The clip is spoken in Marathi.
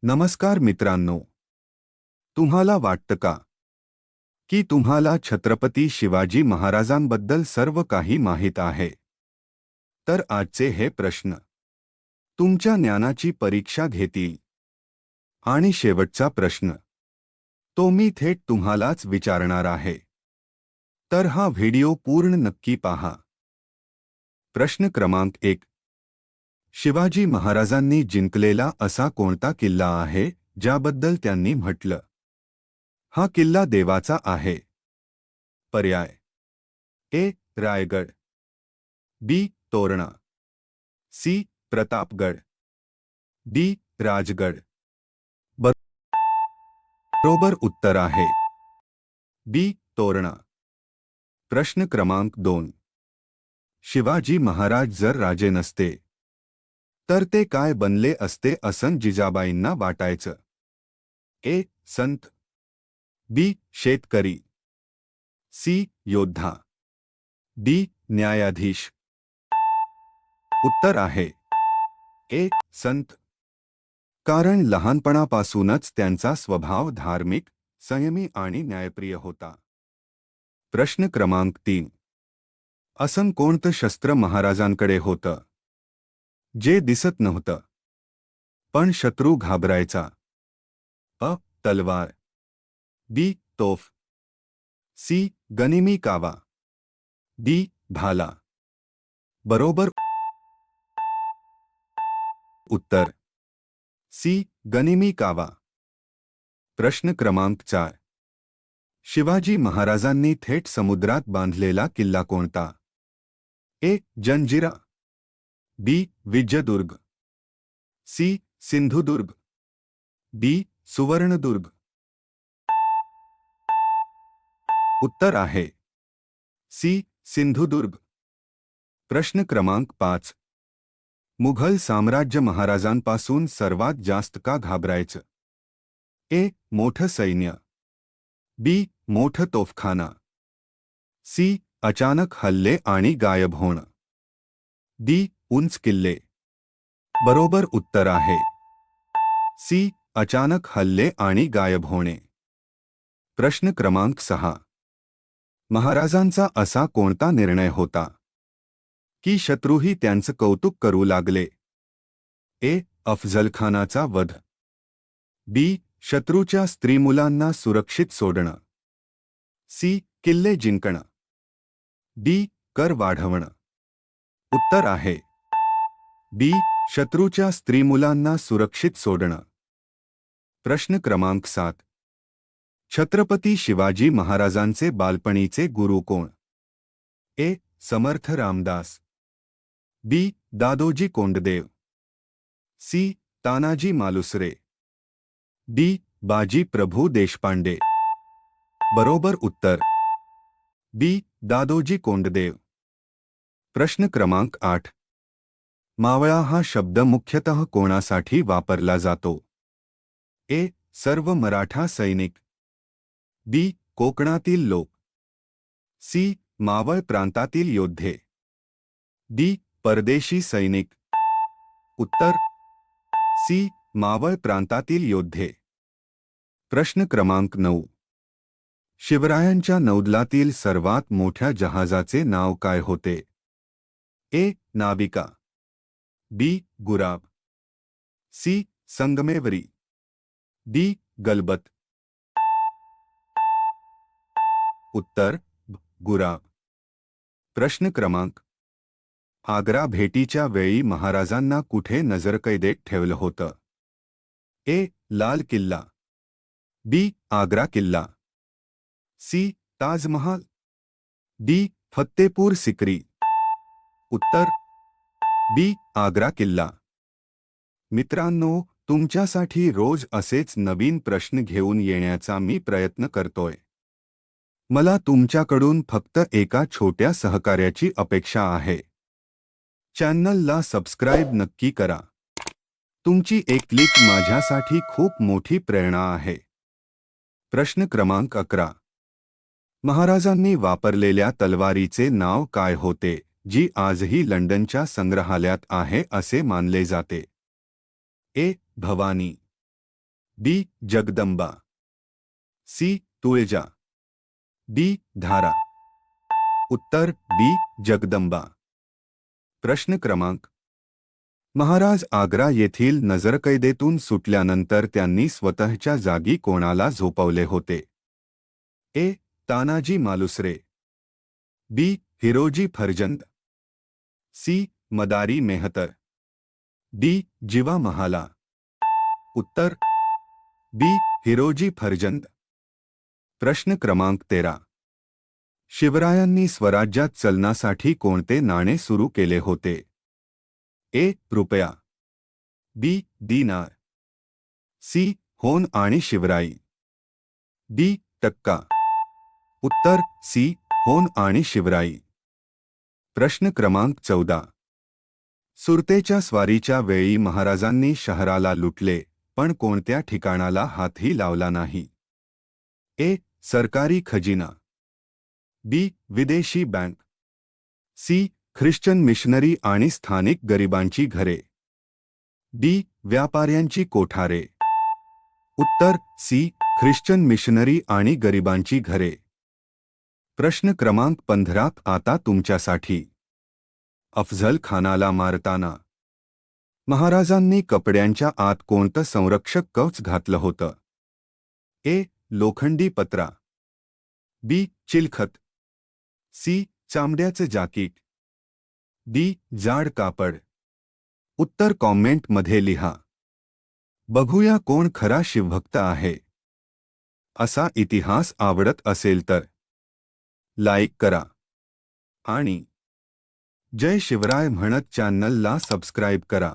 नमस्कार मित्रांनो, तुम्हाला वाटतं का की तुम्हाला छत्रपती शिवाजी महाराजांबद्दल सर्व काही माहीत आहे? तर आजचे हे प्रश्न तुमच्या ज्ञानाची परीक्षा घेतील. आणि शेवटचा प्रश्न तो मी थेट तुम्हालाच विचारणार आहे. तर हा व्हिडिओ पूर्ण नक्की पहा. प्रश्न क्रमांक 1. शिवाजी महाराजांनी जिंकलेला असा कोणता किल्ला आहे ज्याबद्दल त्यांनी म्हटलं, हा किल्ला देवाचा आहे? पर्याय: ए. रायगड, बी. तोरणा, सी. प्रतापगड, डी. राजगड. बरोबर उत्तर आहे बी. तोरणा. प्रश्न क्रमांक 2. शिवाजी महाराज जर राजे नसते तर ते काय बनले असते असं जिजाबाईंना वाटायचं? ए. संत, बी. शेतकरी, सी. योद्धा, डी. न्यायाधीश. उत्तर आहे ए. संत. कारण लहानपणापासूनच त्यांचा स्वभाव धार्मिक, संयमी आणि न्यायप्रिय होता. प्रश्न क्रमांक 3. असं कोणतं शस्त्र महाराजांकडे होतं जे दिसत नव्हतं पण शत्रू घाबरायचा? अ. तलवार, बी. तोफ, सी. गनिमी कावा, डी. भाला. बरोबर उत्तर सी. गनिमी कावा. प्रश्न क्रमांक 4. शिवाजी महाराजांनी थेट समुद्रात बांधलेला किल्ला कोणता? ए. जंजिरा, बी. विजयदुर्ग, सी. सिंधुदुर्ग, डी. सुवर्णदुर्ग. उत्तर आहे सी. सिंधुदुर्ग. प्रश्न क्रमांक 5. मुघल साम्राज्य महाराजांपासून सर्वात जास्त का घाबरायचं? ए. मोठं सैन्य, बी. मोठं तोफखाना, सी. अचानक हल्ले आणि गायब होणं, डी. उंच किल्ले. बरोबर उत्तर आहे सी. अचानक हल्ले आणि गायब होणे. प्रश्न क्रमांक 6. महाराजांचा असा कोणता निर्णय होता की शत्रूही त्यांचं कौतुक करू लागले? ए. अफझलखानाचा वध, बी. शत्रूच्या स्त्रीमुलांना सुरक्षित सोडणं, सी. किल्ले जिंकणं, डी. कर वाढवणं. उत्तर आहे बी. शत्रूच्या स्त्रीमुलांना सुरक्षित सोडणं. प्रश्न क्रमांक 7. छत्रपती शिवाजी महाराजांचे बालपणीचे गुरु कोण? ए. समर्थ रामदास, बी. दादोजी कोंडदेव, सी. तानाजी मालुसरे, डी. बाजी प्रभू देशपांडे. बरोबर उत्तर बी. दादोजी कोंडदेव. प्रश्न क्रमांक 8. मावळा हा शब्द मुख्यतः कोणासाठी वापरला जातो? ए. सर्व मराठा सैनिक, बी. कोकणातील लोक, सी. मावळ प्रांतातील योद्धे, डी. परदेशी सैनिक. उत्तर सी. मावळ प्रांतातील योद्धे. प्रश्न क्रमांक 9. शिवरायांच्या नौदलातील सर्वात मोठ्या जहाजाचे नाव काय होते? ए. नाविका, बी. गुराब, सी. संगमेवरी, डी. गलबत. उत्तर गुराब. प्रश्न क्रमांक. आग्रा भेटीच्या वेळी महाराजांना कुठे नजरकैदेत ठेवलं होतं? ए. लाल किल्ला, बी. आग्रा किल्ला, सी. ताजमहाल, डी. फत्तेपूर सिक्री. उत्तर बी. आग्रा किल्ला. मित्रांनो, तुमच्यासाठी रोज असेच नवीन प्रश्न घेऊन येण्याचा मी प्रयत्न करतोय. मला तुमच्याकडून फक्त एका छोट्या सहकार्याची अपेक्षा आहे. चॅनलला सबस्क्राईब नक्की करा. तुमची एक क्लिक माझ्यासाठी खूप मोठी प्रेरणा आहे. प्रश्न क्रमांक 11. महाराजांनी वापरलेल्या तलवारीचे नाव काय होते जी आजही लंडनच्या संग्रहालयात आहे असे मानले जाते? A. Bhavani, D Jagdamba, C Tulja, D Dhara. उत्तर डी जगदंबा. प्रश्न क्रमांक. महाराज आग्रा येथील नजरकैदेतून सुटल्यानंतर त्यांनी स्वतःच्या जागी कोणाला झोपवले होते? ए. तानाजी मालुसरे, बी. हिरोजी फर्जंद, सी. मदारी मेहतर, डी. जिवा महाला. उत्तर बी. हिरोजी फर्जंद. प्रश्न क्रमांक 13. शिवरायांनी स्वराज्यात चलनासाठी कोणते नाणे सुरू केले होते? ए. रुपया, बी. दिनार, सी. होन आणि शिवराई, डी. टक्का. उत्तर सी. होन आणि शिवराई. प्रश्न क्रमांक 14. सुरतेच्या स्वारीच्या वेळी महाराजांनी शहराला लुटले पण कोणत्या ठिकाणाला हातही लावला नाही? ए. सरकारी खजिना, बी. विदेशी बँक, सी. ख्रिश्चन मिशनरी आणि स्थानिक गरिबांची घरे, डी. व्यापाऱ्यांची कोठारे. उत्तर सी. ख्रिश्चन मिशनरी आणि गरिबांची घरे. प्रश्न क्रमांक 15 आता तुमच्यासाठी. अफझल खानाला मारताना महाराजांनी कपड्यांच्या आत कोणतं संरक्षक कवच घातलं होतं? ए. लोखंडी पत्रा, बी. चिलखत, सी. चामड्याचं जाकीट, डी. जाड कापड. उत्तर कॉमेंटमध्ये लिहा. बघूया कोण खरा शिवभक्त आहे. असा इतिहास आवडत असेल तर लाईक करा आणि जय शिवराय म्हणत चॅनलला सबस्क्राईब करा.